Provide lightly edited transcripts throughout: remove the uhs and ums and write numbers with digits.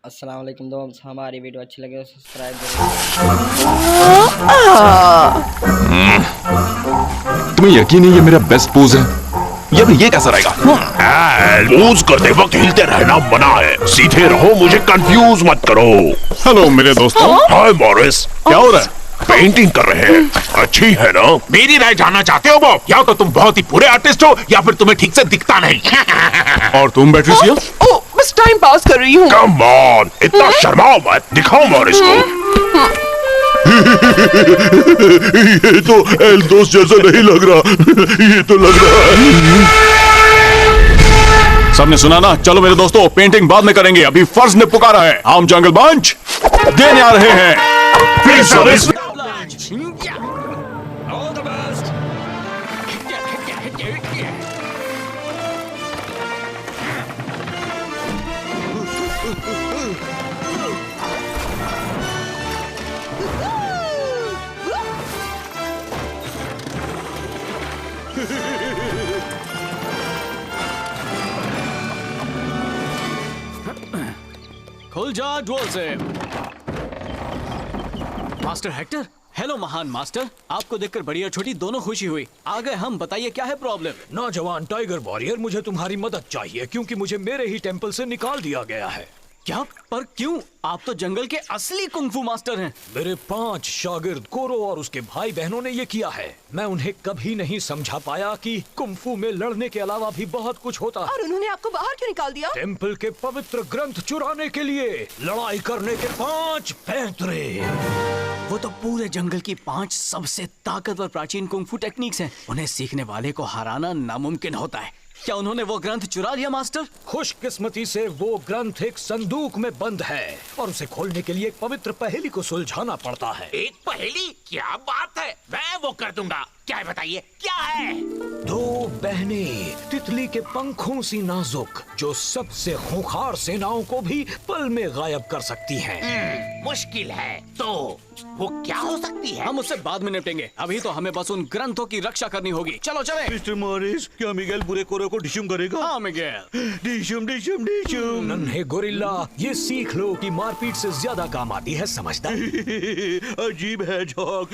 अस्सलाम वालेकुम दोस्त, हमारी वीडियो अच्छी लगे तो सब्सक्राइब जरूर। तुम्हें यकीन है ये मेरा बेस्ट पोज है? या फिर ये कैसा रहेगा? पोज करते वक्त हिलते रहना मना है। सीधे रहो, मुझे कंफ्यूज मत करो। हेलो मेरे दोस्तों। हाय मॉरिस, क्या हो रहा है? पेंटिंग कर रहे हैं। अच्छी है ना? मेरी राय जानना चाहते हो बॉब? या तो तुम बहुत ही बुरे आर्टिस्ट हो या फिर तुम्हें ठीक से दिखता नहीं। और तुम पैट्रिसिया? ओह, बस टाइम पास कर रही हूँ। कम ऑन, इतना शर्माओ मत। दिखाओ मॉरिस को। ये तो एल्दोस जैसा नहीं लग रहा। ये तो लग रहा है। सबने सुना ना? चलो मेरे दोस्तों, पेंटिंग बाद में करेंगे, अभी फर्ज ने पुकारा है। हम जंगल बंच देने आ रहे हैं। खुल जा ढोल से। मास्टर हेक्टर, हेलो महान मास्टर, आपको देखकर बड़ी और छोटी दोनों खुशी हुई। आ गए हम, बताइए क्या है प्रॉब्लम? नौजवान टाइगर वॉरियर, मुझे तुम्हारी मदद चाहिए क्योंकि मुझे मेरे ही टेंपल से निकाल दिया गया है। क्या? पर क्यों? आप तो जंगल के असली कुंफू मास्टर हैं। मेरे 5 शागिर्द कोरो और उसके भाई बहनों ने ये किया है। मैं उन्हें कभी नहीं समझा पाया कि कुंफू में लड़ने के अलावा भी बहुत कुछ होता है। और उन्होंने आपको बाहर क्यों निकाल दिया? टेंपल के पवित्र ग्रंथ चुराने के लिए लड़ाई करने के 5 पैंतरे। वो तो पूरे जंगल की 5 सबसे ताकतवर प्राचीन कुंफू टेक्निक्स हैं। उन्हें सीखने वाले को हराना नामुमकिन होता है। क्या उन्होंने वो ग्रंथ चुरा लिया मास्टर? खुशकिस्मती से वो ग्रंथ एक संदूक में बंद है और उसे खोलने के लिए एक पवित्र पहेली को सुलझाना पड़ता है। एक पहेली? क्या बात है, मैं वो कर दूंगा। क्या है बताइए, क्या है? 2 बहनें तितली के पंखों सी नाजुक, जो सबसे खूंखार सेनाओं को भी पल में गायब कर सकती हैं। मुश्किल है, तो वो क्या हो सकती है? हम उससे बाद में निपटेंगे। अभी तो हमें बस उन ग्रंथों की रक्षा करनी होगी। चलो चले। मिस्टर मॉरिस, क्या मिगेल बुरे कोरे को डिशुम करेगा? हाँ मिगेल। डिशुम डिशुम डिशुम। नन्हे गोरिल्ला, ये सीख लो कि मारपीट से ज्यादा काम आती है समझदार। अजीब है जॉक।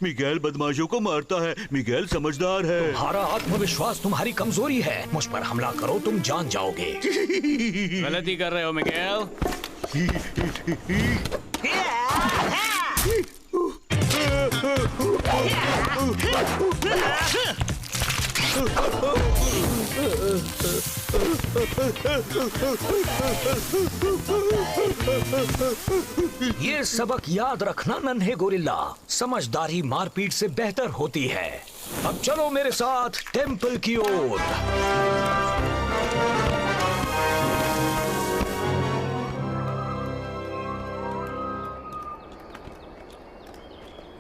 मिगेल बदमाशों को मारता है, मिगेल समझदार है। तुम्हारा आत्मविश्वास तुम्हारी कमजोरी है। मुझ पर हमला करो, तुम जान जाओगे। गलती कर रहे हो मिगेल। ये सबक याद रखना नन्हे गोरिल्ला, समझदारी मारपीट से बेहतर होती है। अब चलो मेरे साथ टेंपल की ओर।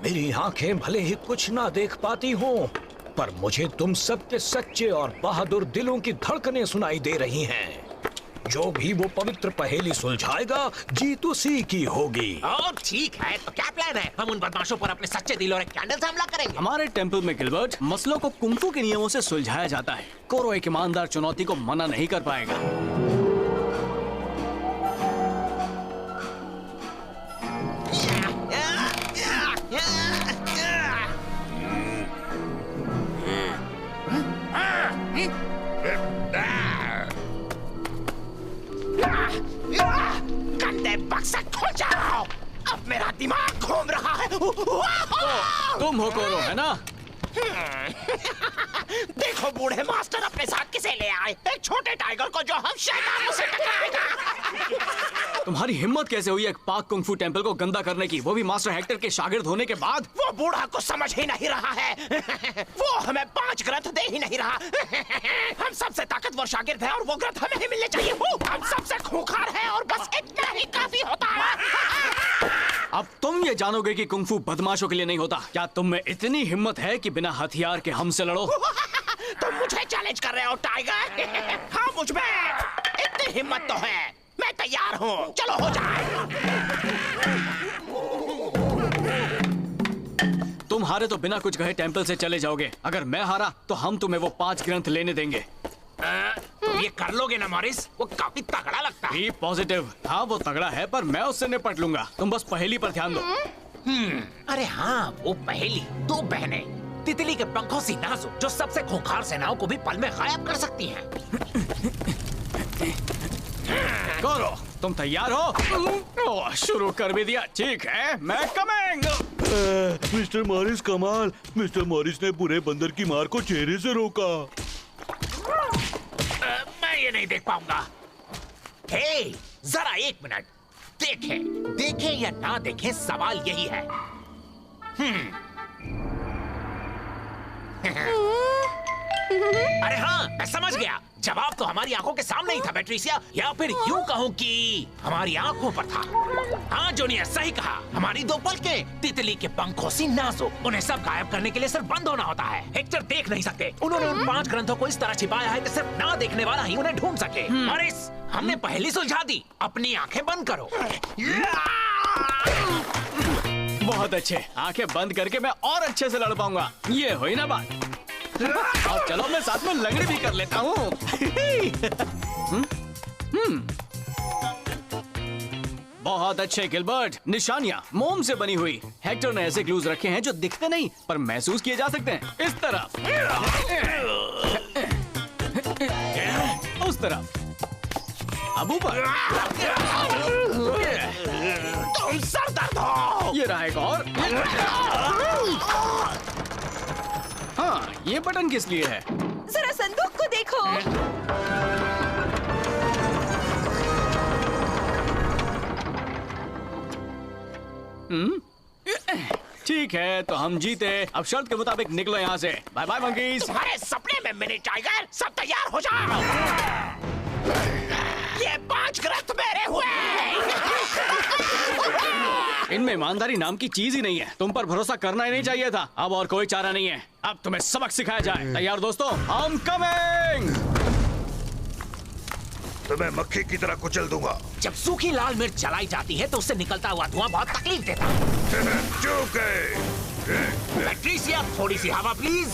मेरी आंखें भले ही कुछ ना देख पाती हों, पर मुझे तुम सबके सच्चे और बहादुर दिलों की धड़कनें सुनाई दे रही हैं। जो भी वो पवित्र पहेली सुलझाएगा, जीत उसी की होगी। ठीक है, तो क्या प्लान है? हम उन बदमाशों पर अपने सच्चे दिल और एक कैंडल से हमला करेंगे। हमारे टेंपल में गिलबर्ट, मसलों को कुंफू के नियमों से सुलझाया जाता है। कोरो एक ईमानदार चुनौती को मना नहीं कर पाएगा। गंदे बक्सा खोल जाओ। अब मेरा दिमाग घूम रहा है। तुम हो कोरो, है ना? देखो बूढ़े मास्टर अपने साथ किसे ले आए? एक छोटे टाइगर को जो हम शैतानों से टकराएगा। तुम्हारी हिम्मत कैसे हुई एक पाक कुंफू टेंपल को गंदा करने की, वो भी मास्टर हेक्टर के शागिर्द होने के बाद? वो बूढ़ा को समझ ही नहीं रहा है। वो हमें 5 ग्रंथ दे ही नहीं रहा। हम सबसे ताकतवर शागिर्द हैं और वो ग्रंथ हमें ही मिलने चाहिए। हम सबसे खूंखार हैं और बस इतना ही काफी होता है। अब तुम ये जानोगे कि कुंफू बदमाशों के लिए नहीं होता। क्या तुम में इतनी हिम्मत है कि बिना हथियार के हमसे लड़ो? तुम मुझे चैलेंज कर रहे हो टाइगर? हाँ, मुझ में इतनी हिम्मत तो है। मैं तैयार हूँ, चलो हो जाए। तुम हारे तो बिना कुछ कहे टेंपल से चले जाओगे। अगर मैं हारा तो हम तुम्हें वो 5 ग्रंथ लेने देंगे। तुम ये कर लोगे ना मॉरिस? वो काफी तगड़ा लगता है। B positive. हाँ वो तगड़ा है पर मैं उससे निपट लूंगा। तुम बस पहेली पर ध्यान दो। अरे हाँ, वो पहेली। दो बहनें तितली के पंखों सी नाजुक जो सबसे खूंखार सेनाओं को भी पल में गायब कर सकती हैं। करो, तुम तैयार हो? ओह, शुरू कर भी दिया। ठीक है, मैं कमिंग। मिस्टर मॉरिस कमाल। मिस्टर मॉरिस ने बुरे बंदर की मार को चेहरे से रोका। मैं ये नहीं देख पाऊंगा। हे, जरा एक मिनट। देखें या ना देखें, सवाल यही है। अरे हाँ, मैं समझ गया। जवाब तो हमारी आंखों के सामने ही था पैट्रिसिया, या फिर यूं कहूं कि हमारी आंखों पर था। हाँ जूनियर, सही कहा। हमारी दो पलकें तितली के पंखों सी नाजुक। उन्हें सब गायब करने के लिए सिर्फ बंद होना होता है। हेक्टर देख नहीं सकते। उन्होंने उन 5 ग्रंथों को इस तरह छिपाया है कि सिर्फ ना देखने वाला ही उन्हें ढूंढ सके। मॉरिस, हमने पहेली सुलझा दी। अपनी आंखें बंद करो। बहुत अच्छे। आंखें बंद करके मैं और अच्छे से लड़ पाऊंगा। ये हुई ना बात। और चलो मैं साथ में लंगड़ी भी कर लेता हूँ। बहुत अच्छे गिलबर्ट। निशानियाँ मोम से बनी हुई। हेक्टर ने ऐसे क्लूज रखे हैं जो दिखते नहीं पर महसूस किए जा सकते हैं। इस तरफ, उस तरफ, अब ऊपर। तुम सर दर्द हो। ये रहा एक और। हाँ, ये बटन किस लिए है? जरा संदूक को देखो। ठीक है, तो हम जीते। अब शर्त के मुताबिक निकलो यहाँ से। Bye bye monkeys. तुम्हारे सपने में मिनी टाइगर, सब तैयार हो जाओ। ये 5 ग्रंथ मेरे हुए। इनमें ईमानदारी नाम की चीज ही नहीं है। तुम पर भरोसा करना ही नहीं चाहिए था। अब और कोई चारा नहीं है। अब तुम्हें सबक सिखाया जाए। तैयार दोस्तों? हम कमिंग। तो मैं मक्खी की तरह कुचल दूंगा। जब सूखी लाल मिर्च जलाई जाती है तो उससे निकलता हुआ धुआं बहुत तकलीफ देता है। चुप गए। पैट्रिसिया, थोड़ी सी हवा प्लीज।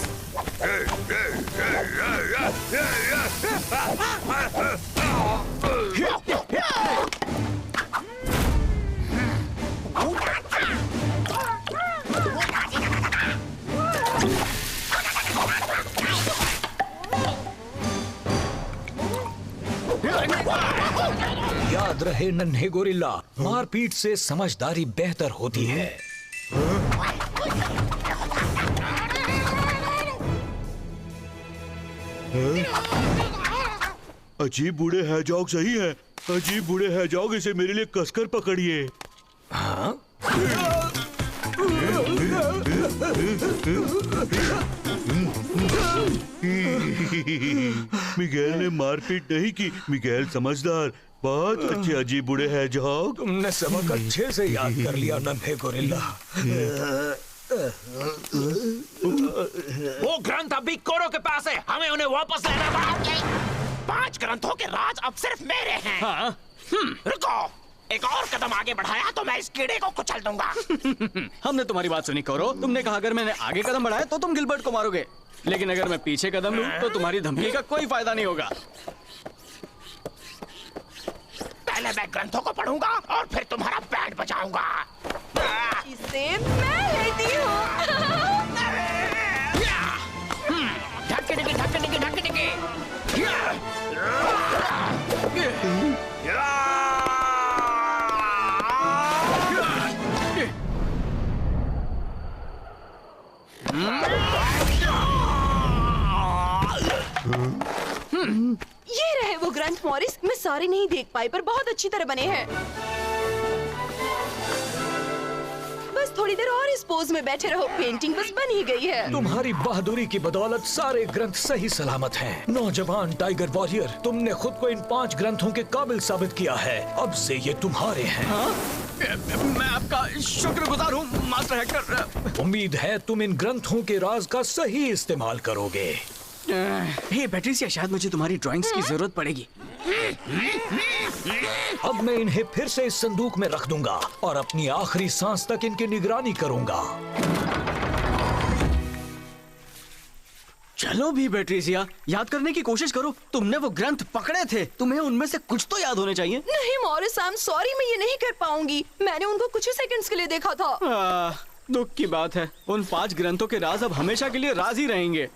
याद रहे नन्हे गोरिल्ला, मारपीट से समझदारी बेहतर होती है। अजीब बूढ़े हैजॉग सही है। अजीब बूढ़े हैजॉग, इसे मेरे लिए कसकर पकड़िए। हाँ? मिगेल ने मारपीट नहीं की। मिगेल समझदार, बहुत अच्छे अजीब बूढ़े हैजॉग। तुमने सबक अच्छे से याद कर लिया नन्हे गोरिल्ला। वो ग्रंथ अभी कोरो के पास है। हमें उन्हें वापस लेना पड़ा। 5 ग्रंथों के राज अब सिर्फ मेरे हैं। हाँ? रुको, एक और कदम आगे बढ़ाया तो मैं इस कीड़े को कुचल दूंगा। हमने तुम्हारी बात सुनी करो। तुमने कहा अगर मैंने आगे कदम बढ़ाया तो तुम गिलबर्ट को मारोगे, लेकिन अगर मैं पीछे कदम लूं तो तुम्हारी धमकी का कोई फायदा नहीं होगा। पहले मैं ग्रंथों को पढ़ूंगा और फिर तुम्हारा बैंड बजाऊंगा। इसे मैं लेती हूँ। ढक्के ढक्के ढक्के ढक्के ढक्के ढक्के। ये रहे वो ग्रंथ मॉरिस। मैं सारे नहीं देख पाई पर बहुत अच्छी तरह बने हैं। बस थोड़ी देर और इस पोज में बैठे रहो, पेंटिंग बस बन ही गई है। तुम्हारी बहादुरी की बदौलत सारे ग्रंथ सही सलामत हैं। नौजवान टाइगर वॉरियर, तुमने खुद को इन 5 ग्रंथों के काबिल साबित किया है। अब से ये तुम्हारे हैं। हाँ? मैं आपका शुक्रगुजार हूँ मास्टर हेक्टर। उम्मीद है तुम इन ग्रंथों के राज का सही इस्तेमाल करोगे। हे पैट्रिसिया, शायद मुझे तुम्हारी ड्राइंग्स की जरूरत पड़ेगी। अब मैं इन्हें फिर से इस संदूक में रख दूंगा और अपनी आखिरी सांस तक इनकी निगरानी करूंगा। चलो भी बेट्रिसिया, याद करने की कोशिश करो। तुमने वो ग्रंथ पकड़े थे, तुम्हें उनमें से कुछ तो याद होने चाहिए। नहीं मॉरिस, आई एम सॉरी, मैं ये नहीं कर पाऊंगी। मैंने उनको कुछ ही सेकंड्स के लिए देखा था। दुख की बात है, उन 5 ग्रंथों के राज अब हमेशा के लिए राज ही रहेंगे।